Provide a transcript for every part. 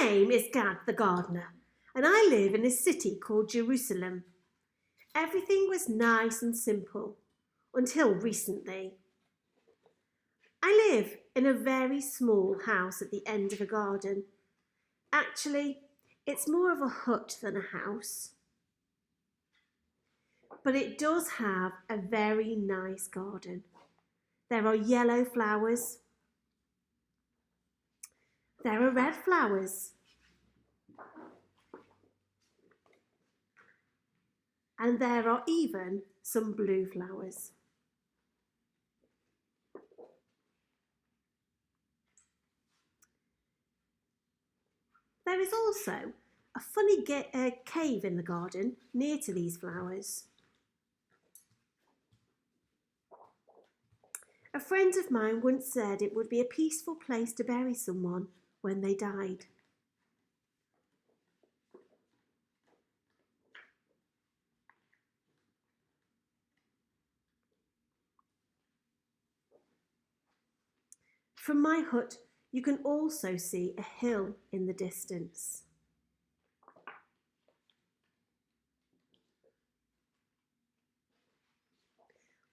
name is Gad the Gardener, and I live in a city called Jerusalem. Everything was nice and simple until recently. I live in a very small house at the end of a garden. Actually, it's more of a hut than a house. But it does have a very nice garden. There are yellow flowers. There are red flowers. And there are even some blue flowers. There is also a funny cave in the garden near to these flowers. A friend of mine once said it would be a peaceful place to bury someone when they died. From my hut, you can also see a hill in the distance.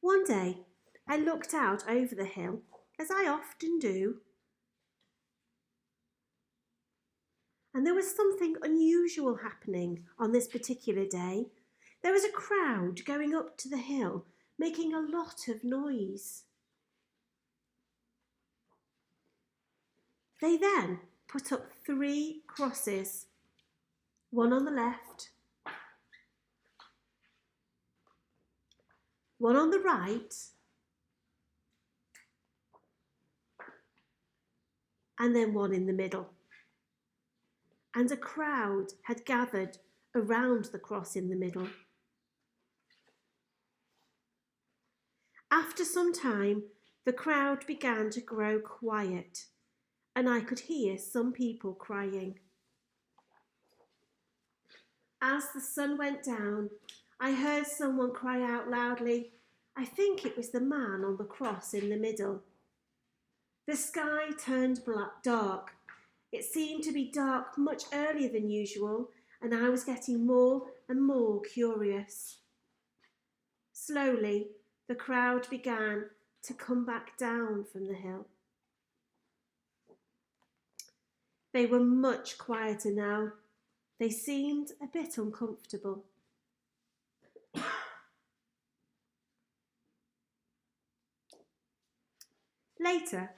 One day, I looked out over the hill, as I often do, and there was something unusual happening on this particular day. There was a crowd going up to the hill, making a lot of noise. They then put up 3 crosses, one on the left, one on the right, and then one in the middle. And a crowd had gathered around the cross in the middle. After some time, the crowd began to grow quiet, and I could hear some people crying. As the sun went down, I heard someone cry out loudly. I think it was the man on the cross in the middle. The sky turned dark. It seemed to be dark much earlier than usual, and I was getting more and more curious. Slowly, the crowd began to come back down from the hill. They were much quieter now. They seemed a bit uncomfortable. Later,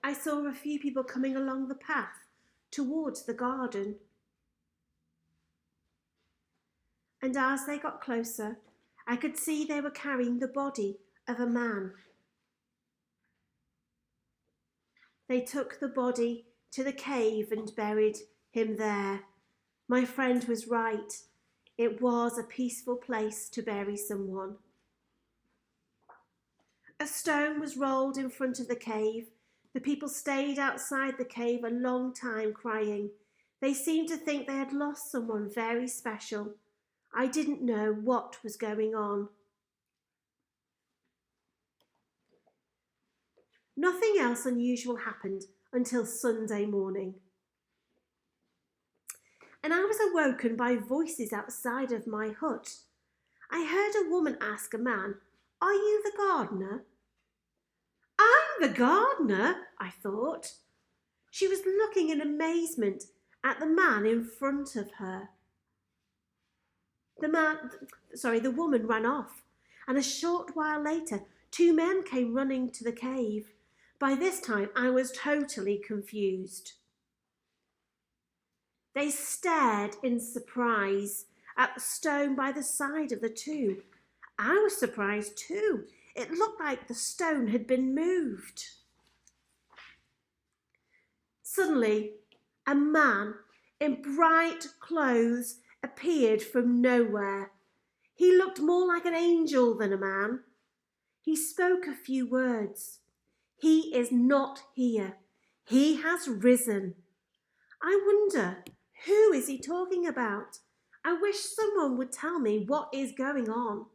I saw a few people coming along the path towards the garden. And as they got closer, I could see they were carrying the body of a man. They took the body to the cave and buried him there. My friend was right. It was a peaceful place to bury someone. A stone was rolled in front of the cave. The people stayed outside the cave a long time crying. They seemed to think they had lost someone very special. I didn't know what was going on. Nothing else unusual happened until Sunday morning. And I was awoken by voices outside of my hut. I heard a woman ask a man, "Are you the gardener?" "I'm the gardener," I thought. She was looking in amazement at the man in front of her. The woman ran off, and a short while later, 2 men came running to the cave. By this time, I was totally confused. They stared in surprise at the stone by the side of the tomb. I was surprised too. It looked like the stone had been moved. Suddenly, a man in bright clothes appeared from nowhere. He looked more like an angel than a man. He spoke a few words. "He is not here. He has risen." I wonder, who is he talking about? I wish someone would tell me what is going on.